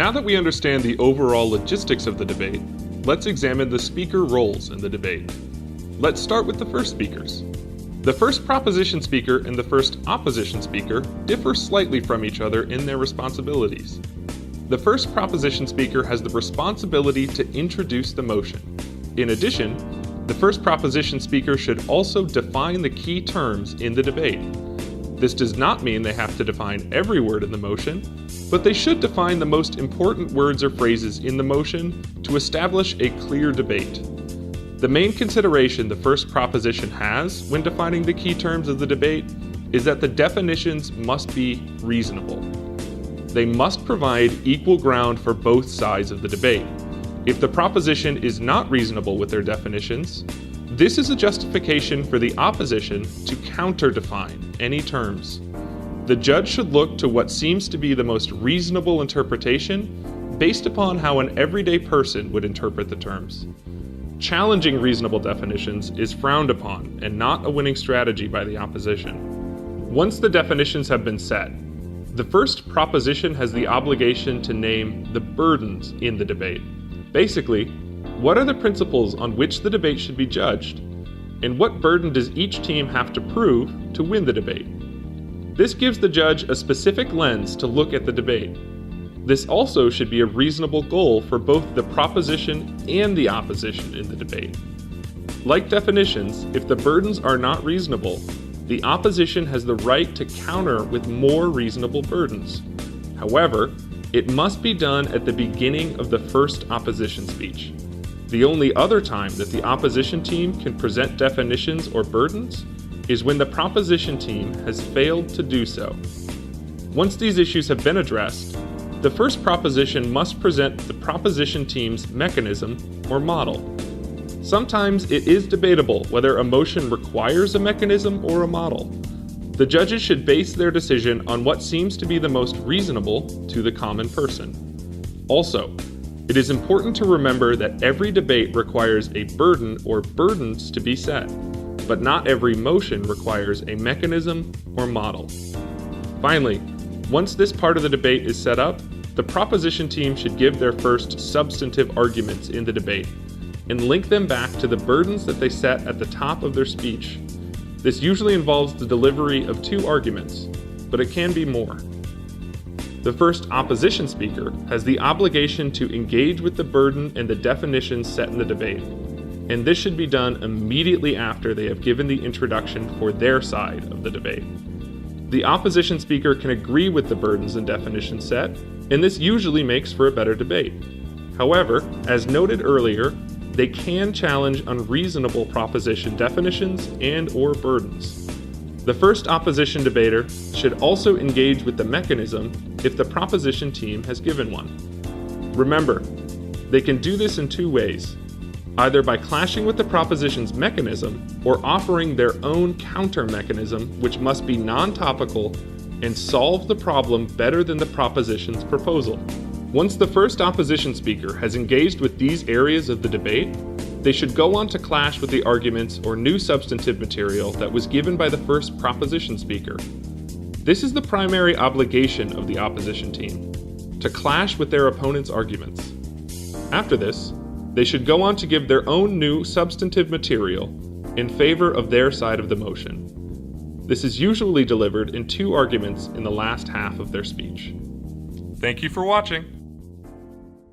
Now that we understand the overall logistics of the debate, let's examine the speaker roles in the debate. Let's start with the first speakers. The first proposition speaker and the first opposition speaker differ slightly from each other in their responsibilities. The first proposition speaker has the responsibility to introduce the motion. In addition, the first proposition speaker should also define the key terms in the debate. This does not mean they have to define every word in the motion, but they should define the most important words or phrases in the motion to establish a clear debate. The main consideration the first proposition has when defining the key terms of the debate is that the definitions must be reasonable. They must provide equal ground for both sides of the debate. If the proposition is not reasonable with their definitions, this is a justification for the opposition to counter-define any terms. The judge should look to what seems to be the most reasonable interpretation based upon how an everyday person would interpret the terms. Challenging reasonable definitions is frowned upon and not a winning strategy by the opposition. Once the definitions have been set, the first proposition has the obligation to name the burdens in the debate. Basically, what are the principles on which the debate should be judged, and what burden does each team have to prove to win the debate? This gives the judge a specific lens to look at the debate. This also should be a reasonable goal for both the proposition and the opposition in the debate. Like definitions, if the burdens are not reasonable, the opposition has the right to counter with more reasonable burdens. However, it must be done at the beginning of the first opposition speech. The only other time that the opposition team can present definitions or burdens is when the proposition team has failed to do so. Once these issues have been addressed, the first proposition must present the proposition team's mechanism or model. Sometimes it is debatable whether a motion requires a mechanism or a model. The judges should base their decision on what seems to be the most reasonable to the common person. Also, it is important to remember that every debate requires a burden or burdens to be set, but not every motion requires a mechanism or model. Finally, once this part of the debate is set up, the proposition team should give their first substantive arguments in the debate and link them back to the burdens that they set at the top of their speech. This usually involves the delivery of 2 arguments, but it can be more. The first opposition speaker has the obligation to engage with the burden and the definitions set in the debate, and this should be done immediately after they have given the introduction for their side of the debate. The opposition speaker can agree with the burdens and definitions set, and this usually makes for a better debate. However, as noted earlier, they can challenge unreasonable proposition definitions and/or burdens. The first opposition debater should also engage with the mechanism if the proposition team has given one. Remember, they can do this in 2 ways, either by clashing with the proposition's mechanism or offering their own counter mechanism, which must be non-topical and solve the problem better than the proposition's proposal. Once the first opposition speaker has engaged with these areas of the debate, they should go on to clash with the arguments or new substantive material that was given by the first proposition speaker. This is the primary obligation of the opposition team, to clash with their opponent's arguments. After this, they should go on to give their own new substantive material in favor of their side of the motion. This is usually delivered in 2 arguments in the last half of their speech. Thank you for watching.